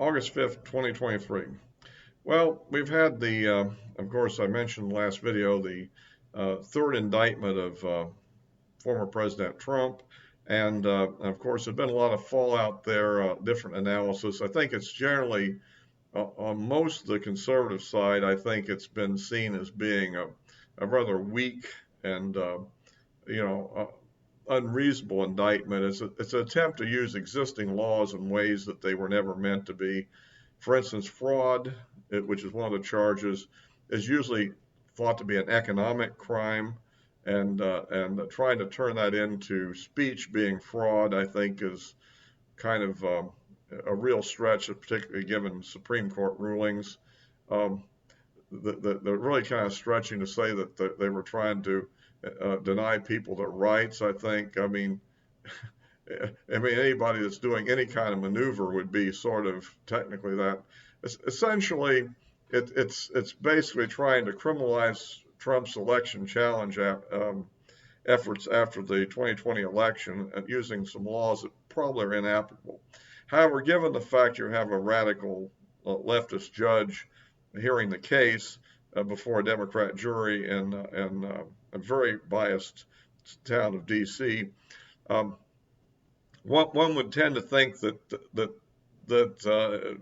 August 5th, 2023. Well, we've had of course, I mentioned in the last video, the third indictment of former President Trump. And of course, there's been a lot of fallout there, different analysis. I think it's generally, on most of the conservative side, I think it's been seen as being a rather weak and, you know, unreasonable indictment. It's an attempt to use existing laws in ways that they were never meant to be. For instance, fraud, which is one of the charges, is usually thought to be an economic crime, and trying to turn that into speech being fraud, I think, is kind of a real stretch, particularly given Supreme Court rulings. They're really kind of stretching to say that they were trying to deny people their rights. I think, I mean, anybody that's doing any kind of maneuver would be sort of technically that. Essentially, it's basically trying to criminalize Trump's election challenge efforts after the 2020 election and using some laws that probably are inapplicable. However, given the fact you have a radical leftist judge hearing the case before a Democrat jury in a very biased town of D.C., one would tend to think that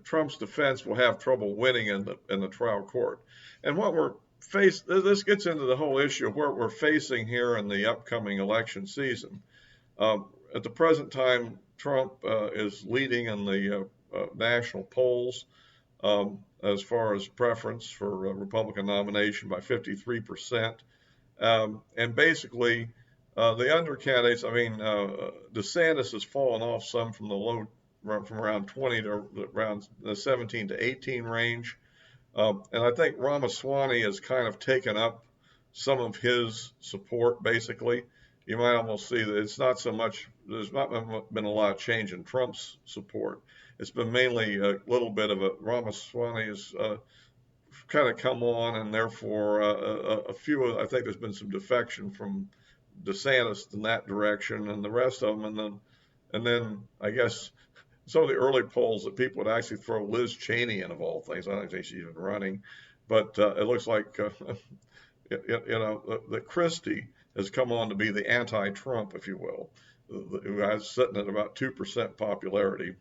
Trump's defense will have trouble winning in the trial court. And what we're this gets into the whole issue of what we're facing here in the upcoming election season. At the present time, Trump is leading in the national polls as far as preference for a Republican nomination by 53%. And basically, the other candidates, I mean, DeSantis has fallen off some from the low, from around 20 to around the 17 to 18 range. And I think Ramaswamy has kind of taken up some of his support, basically. You might almost see that it's not so much, there's not been a lot of change in Trump's support. It's been mainly a little bit of a, Ramaswamy has kind of come on, and therefore a few, I think there's been some defection from DeSantis in that direction, and the rest of them, and then I guess some of the early polls that people would actually throw Liz Cheney in, of all things. I don't think she's even running, but it looks like that Christie has come on to be the anti-Trump, if you will, who is sitting at about 2% popularity.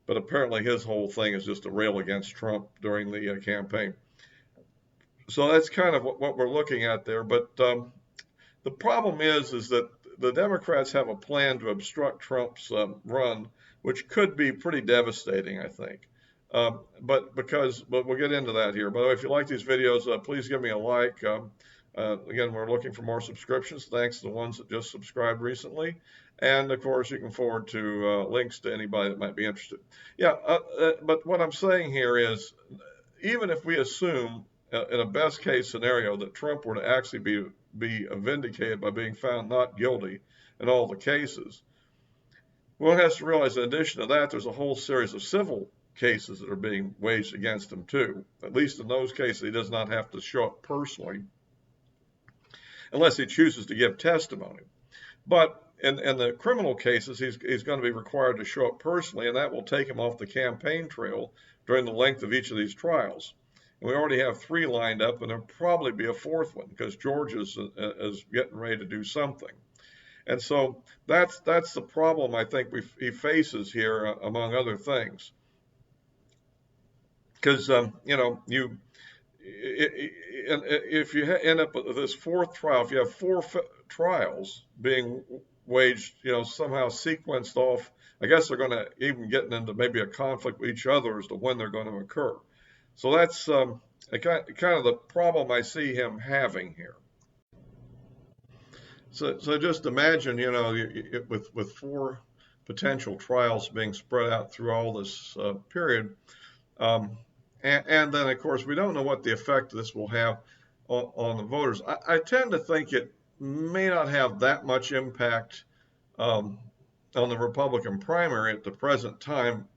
But apparently his whole thing is just to rail against Trump during the campaign. So that's kind of what we're looking at there. But the problem is that the Democrats have a plan to obstruct Trump's run, which could be pretty devastating, I think. But we'll get into that here. By the way, if you like these videos, please give me a like. Again, we're looking for more subscriptions. Thanks to the ones that just subscribed recently. And of course, you can forward to links to anybody that might be interested. Yeah, but what I'm saying here is, even if we assume in a best case scenario that Trump were to actually be vindicated by being found not guilty in all the cases, one has to realize in addition to that, there's a whole series of civil cases that are being waged against him too. At least in those cases, he does not have to show up personally unless he chooses to give testimony. But in the criminal cases, he's going to be required to show up personally, and that will take him off the campaign trail during the length of each of these trials. And we already have 3 lined up, and there'll probably be a 4th one because George is getting ready to do something. And so that's the problem I think he faces here, among other things. Because if you end up with this 4th trial, if you have 4 trials being waged, somehow sequenced off, I guess they're going to even get into maybe a conflict with each other as to when they're going to occur. So that's kind of the problem I see him having here. So just imagine, with 4 potential trials being spread out through all this period, and then of course we don't know what the effect this will have on the voters. I tend to think it may not have that much impact on the Republican primary at the present time.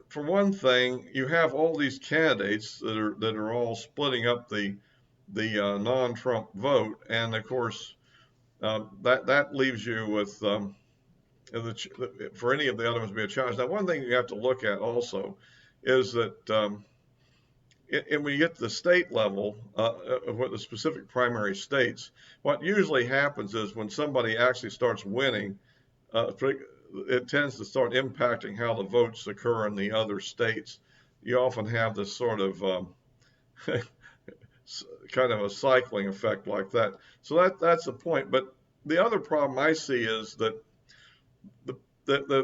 For one thing, you have all these candidates that are all splitting up the non-Trump vote, and of course that leaves you with for any of the other ones to be a challenge. Now, one thing you have to look at also is that and when you get to the state level, what the specific primary states, what usually happens is when somebody actually starts winning, it tends to start impacting how the votes occur in the other states. You often have this sort of kind of a cycling effect like that. So that's the point. But the other problem I see is that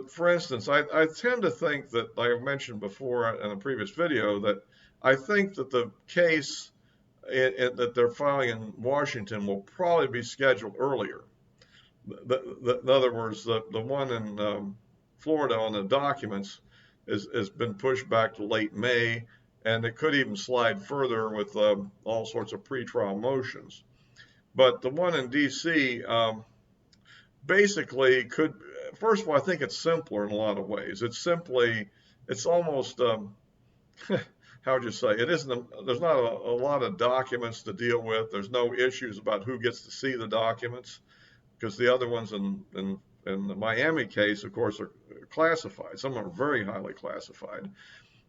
for instance, I tend to think that, like I've mentioned before in a previous video, that I think that the case that they're filing in Washington will probably be scheduled earlier. In other words, the one in Florida on the documents has been pushed back to late May, and it could even slide further with all sorts of pretrial motions. But the one in D.C. Basically could, first of all, I think it's simpler in a lot of ways. It's almost, how would you say, there's not a lot of documents to deal with. There's no issues about who gets to see the documents, because the other ones in the Miami case, of course, are classified. Some are very highly classified.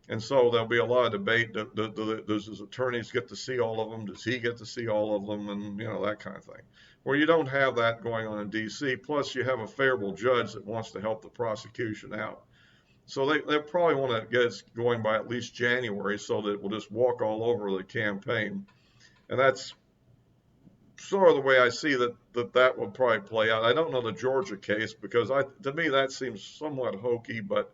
And so there'll be a lot of debate. Does his attorneys get to see all of them? Does he get to see all of them? And, that kind of thing. Where you don't have that going on in D.C., plus you have a favorable judge that wants to help the prosecution out. So they probably want to get us going by at least January so that we'll just walk all over the campaign. And that's sort of the way I see that will probably play out. I don't know the Georgia case because to me that seems somewhat hokey, but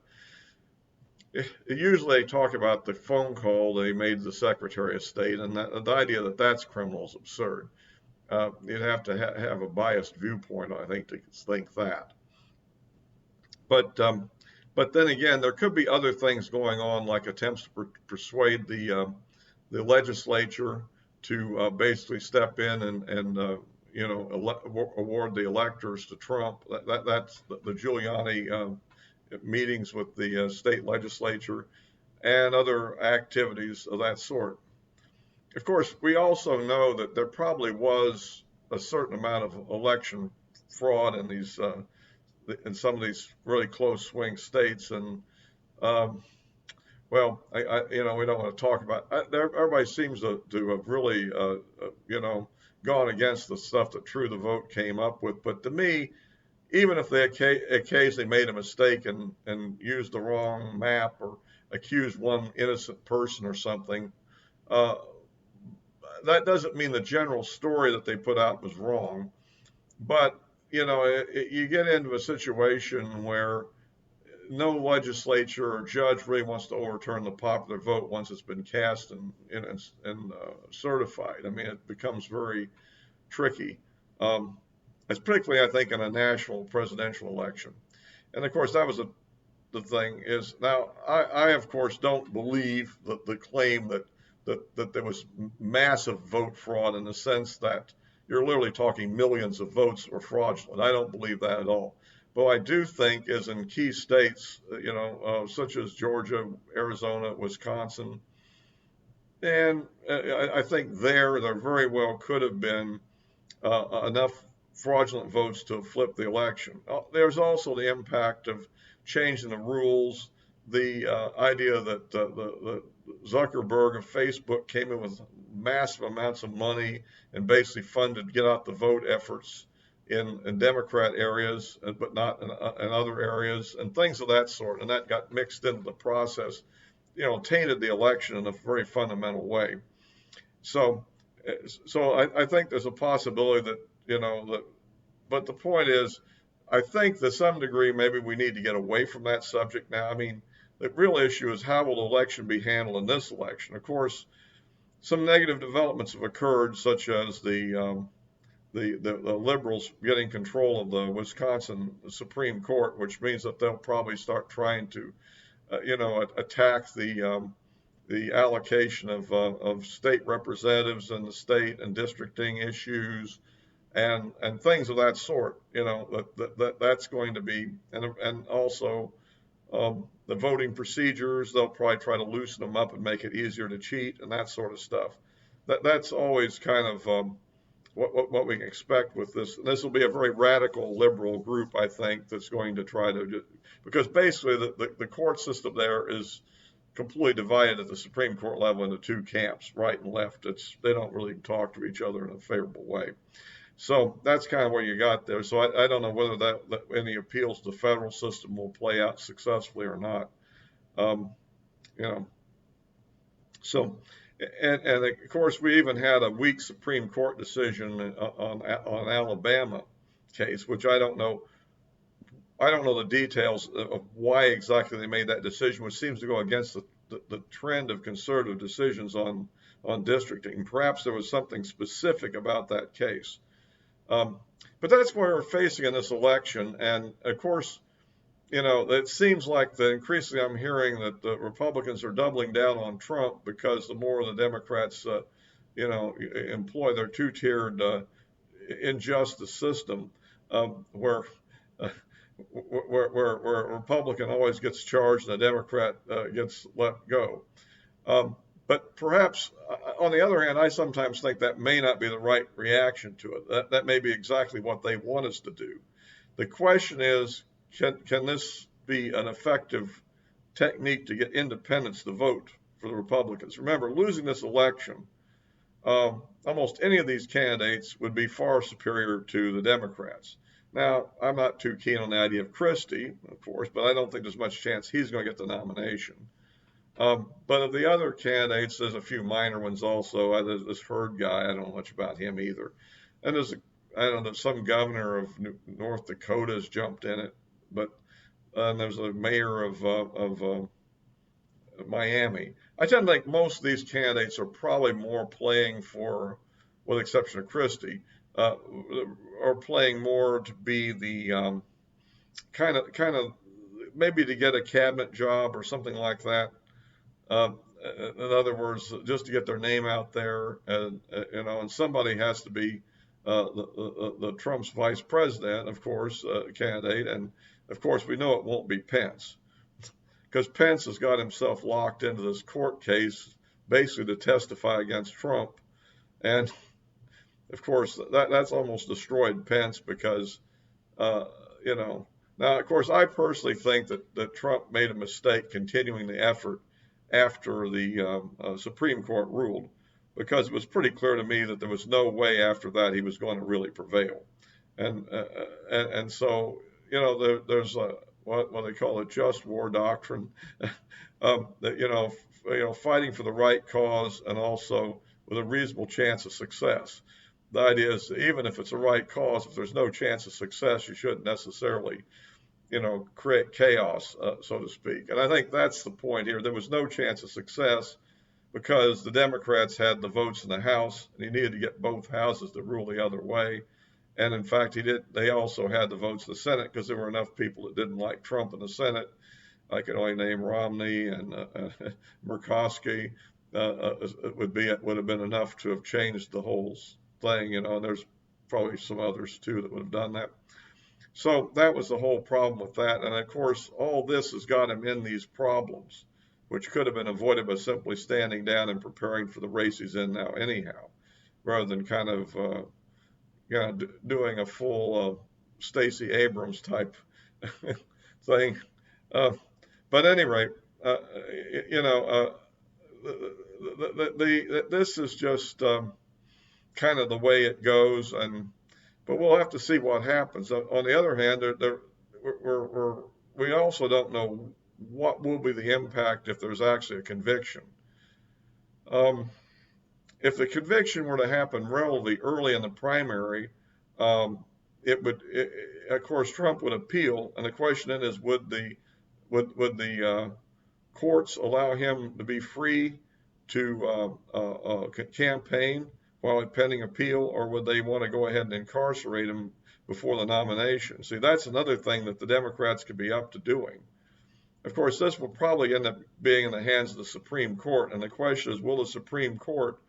usually they talk about the phone call they made to the Secretary of State, and the idea that that's criminal is absurd. You'd have to have a biased viewpoint, I think, to think that. But then again, there could be other things going on, like attempts to persuade the legislature to basically step in and award the electors to Trump. That's the Giuliani meetings with the state legislature and other activities of that sort. Of course, we also know that there probably was a certain amount of election fraud in these in some of these really close swing states, and well, we don't want to talk about. Everybody seems to have really gone against the stuff that True the Vote came up with. But to me, even if they occasionally made a mistake and used the wrong map or accused one innocent person or something, that doesn't mean the general story that they put out was wrong. But, you get into a situation where no legislature or judge really wants to overturn the popular vote once it's been cast and certified. I mean, it becomes very tricky. It's particularly, I think, in a national presidential election. And of course, that was the thing is now I of course don't believe the claim that there was massive vote fraud in the sense that you're literally talking millions of votes were fraudulent. I don't believe that at all. But I do think is in key states, such as Georgia, Arizona, Wisconsin, and I think there very well could have been enough fraudulent votes to flip the election. There's also the impact of changing the rules, the idea that the Zuckerberg of Facebook came in with massive amounts of money and basically funded get out the vote efforts in Democrat areas, but not in other areas, and things of that sort. And that got mixed into the process, tainted the election in a very fundamental way. So I think there's a possibility that, but the point is, I think to some degree, maybe we need to get away from that subject now. I mean, the real issue is how will the election be handled in this election? Of course, some negative developments have occurred, such as the liberals getting control of the Wisconsin Supreme Court, which means that they'll probably start trying to, attack the allocation of state representatives in the state and districting issues and things of that sort. That's going to be, and also the voting procedures, they'll probably try to loosen them up and make it easier to cheat and that sort of stuff. That's always kind of what we can expect with this. This will be a very radical liberal group, I think, that's going to try to, because basically the court system there is completely divided at the Supreme Court level into two camps, right and left. They don't really talk to each other in a favorable way. So that's kind of what you got there. So I don't know whether that any appeals to the federal system will play out successfully or not. Um, you know, so and of course we even had a weak Supreme Court decision on Alabama case, which I don't know. I don't know the details of why exactly they made that decision, which seems to go against the trend of conservative decisions on districting. Perhaps there was something specific about that case. But that's what we're facing in this election. And of course, it seems like increasingly I'm hearing that the Republicans are doubling down on Trump because the more the Democrats, employ their two-tiered injustice system, where where a Republican always gets charged and a Democrat gets let go. But perhaps, on the other hand, I sometimes think that may not be the right reaction to it. That may be exactly what they want us to do. The question is, can this be an effective technique to get independents to vote for the Republicans? Remember, losing this election, almost any of these candidates would be far superior to the Democrats. Now, I'm not too keen on the idea of Christie, of course, but I don't think there's much chance he's going to get the nomination. But of the other candidates, there's a few minor ones also. There's this Hurd guy, I don't know much about him either. And I don't know, some governor of North Dakota has jumped in it, but there's a mayor of Miami. I tend to think most of these candidates are probably more playing for, with the exception of Christie, are playing more to be the kind of maybe to get a cabinet job or something like that. In other words, just to get their name out there, and somebody has to be the Trump's vice president, of course, candidate, and of course we know it won't be Pence, because Pence has got himself locked into this court case, basically to testify against Trump, and of course that's almost destroyed Pence because, Now of course I personally think that Trump made a mistake continuing the effort after the Supreme Court ruled, because it was pretty clear to me that there was no way after that he was going to really prevail, and so there's what they call a just war doctrine, that fighting for the right cause and also with a reasonable chance of success. The idea is even if it's a right cause, if there's no chance of success, you shouldn't necessarily create chaos, so to speak. And I think that's the point here. There was no chance of success because the Democrats had the votes in the House, and he needed to get both houses to rule the other way. And in fact, they also had the votes in the Senate because there were enough people that didn't like Trump in the Senate. I could only name Romney and Murkowski. It would have been enough to have changed the whole thing, and there's probably some others too that would have done that. So that was the whole problem with that. And of course, all this has got him in these problems, which could have been avoided by simply standing down and preparing for the race he's in now anyhow, rather than kind of doing a full Stacey Abrams type thing. But at any rate, this is just kind of the way it goes, but we'll have to see what happens. On the other hand, we also don't know what will be the impact if there's actually a conviction. If the conviction were to happen relatively early in the primary, of course, Trump would appeal, and the question then is, would the courts allow him to be free to campaign while pending appeal, or would they want to go ahead and incarcerate him before the nomination? See, that's another thing that the Democrats could be up to doing. Of course, this will probably end up being in the hands of the Supreme Court, and the question is, will the Supreme Court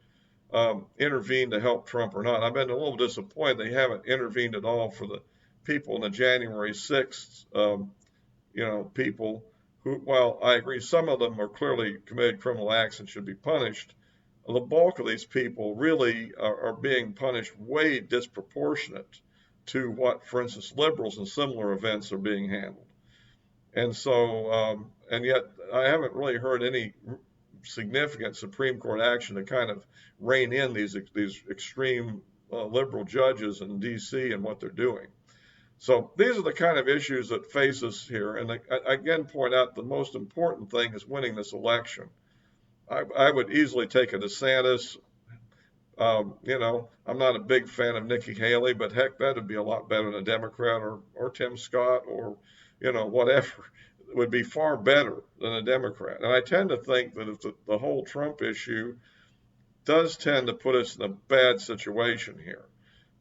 intervene to help Trump or not? I've been a little disappointed they haven't intervened at all for the people in the January 6th, people who, while I agree some of them are clearly committed criminal acts and should be punished, the bulk of these people really are being punished way disproportionate to what, for instance, liberals in similar events are being handled. And so, and yet I haven't really heard any significant Supreme Court action to kind of rein in these extreme liberal judges in D.C. and what they're doing. So these are the kind of issues that face us here. And I again point out the most important thing is winning this election. I would easily take a DeSantis. I'm not a big fan of Nikki Haley, but heck, that'd be a lot better than a Democrat or Tim Scott or, whatever. It would be far better than a Democrat. And I tend to think that if the whole Trump issue does tend to put us in a bad situation here,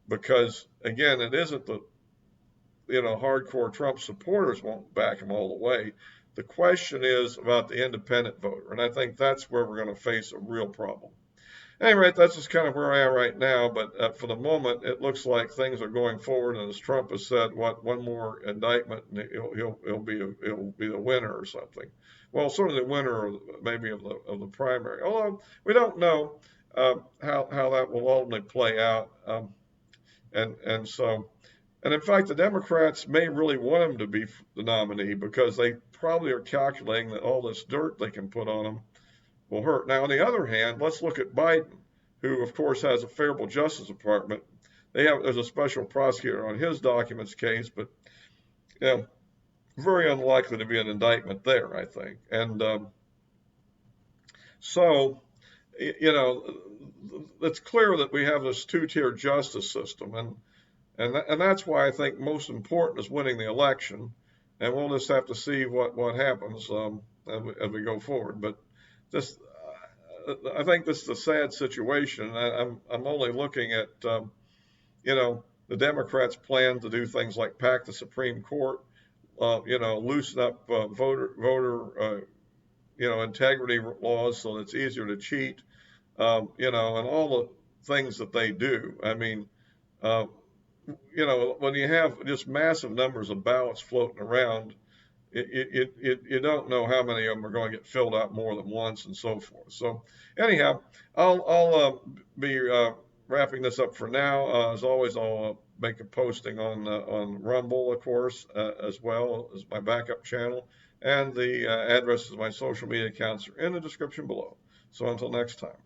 because again, it isn't the hardcore Trump supporters won't back him all the way. The question is about the independent voter, and I think that's where we're going to face a real problem. Anyway, that's just kind of where I am right now, but for the moment, it looks like things are going forward, and as Trump has said, one more indictment, and he'll be the winner or something. Well, sort of the winner, maybe of the primary. Although we don't know how that will ultimately play out, and so. And in fact, the Democrats may really want him to be the nominee because they probably are calculating that all this dirt they can put on him will hurt. Now, on the other hand, let's look at Biden, who, of course, has a favorable Justice Department. There's a special prosecutor on his documents case, but very unlikely to be an indictment there, I think. And so, it's clear that we have this two-tier justice system, and that's why I think most important is winning the election, and we'll just have to see what happens as we go forward. But I think this is a sad situation. I'm only looking at the Democrats' plan to do things like pack the Supreme Court, loosen up voter integrity laws so that it's easier to cheat, and all the things that they do. I mean. When you have just massive numbers of ballots floating around, you don't know how many of them are going to get filled out more than once and so forth. So anyhow, I'll be wrapping this up for now. As always, I'll make a posting on Rumble, of course, as well as my backup channel, and the addresses of my social media accounts are in the description below. So until next time.